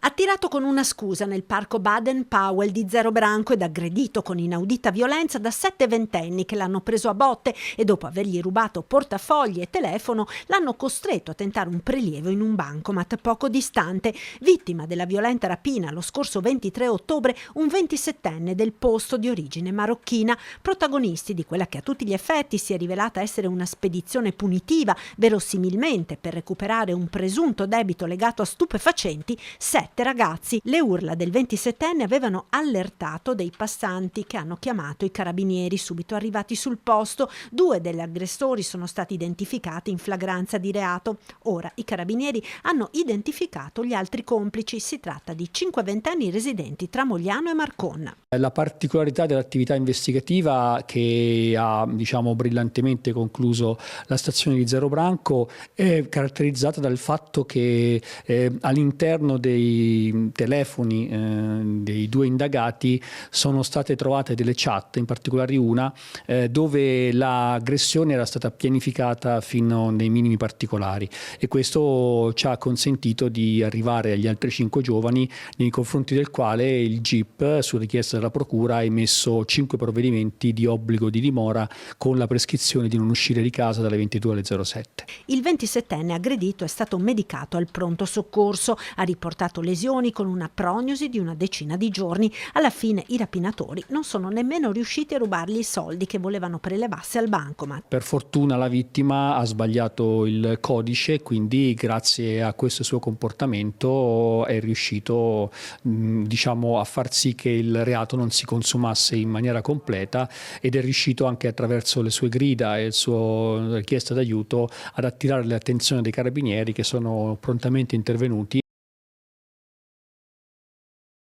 Attirato con una scusa nel parco Baden-Powell di Zerobranco ed aggredito con inaudita violenza da 7 ventenni che l'hanno preso a botte e dopo avergli rubato portafogli e telefono l'hanno costretto a tentare un prelievo in un bancomat poco distante. Vittima della violenta rapina lo scorso 23 ottobre un 27enne del posto di origine marocchina. Protagonisti di quella che a tutti gli effetti si è rivelata essere una spedizione punitiva, verosimilmente per recuperare un presunto debito legato a stupefacenti, 7 ragazzi. Le urla del 27enne avevano allertato dei passanti che hanno chiamato i carabinieri subito arrivati sul posto. 2 degli aggressori sono stati identificati in flagranza di reato. Ora i carabinieri hanno identificato gli altri complici. Si tratta di 5 ventenni residenti tra Mogliano e Marconna. La particolarità dell'attività investigativa che ha brillantemente concluso la stazione di Zerobranco è caratterizzata dal fatto che all'interno dei telefoni dei 2 indagati sono state trovate delle chat, in particolare una dove l'aggressione era stata pianificata fino nei minimi particolari, e questo ci ha consentito di arrivare agli altri 5 giovani, nei confronti del quale il GIP, su richiesta della procura, ha emesso 5 provvedimenti di obbligo di dimora con la prescrizione di non uscire di casa dalle 22 alle 07. Il 27enne aggredito è stato medicato al pronto soccorso, ha riportato lesioni con una prognosi di una decina di giorni. Alla fine i rapinatori non sono nemmeno riusciti a rubargli i soldi che volevano prelevarsi al bancomat. Per fortuna la vittima ha sbagliato il codice, quindi grazie a questo suo comportamento è riuscito a far sì che il reato non si consumasse in maniera completa, ed è riuscito anche attraverso le sue grida e la sua richiesta d'aiuto ad attirare l'attenzione dei carabinieri, che sono prontamente intervenuti.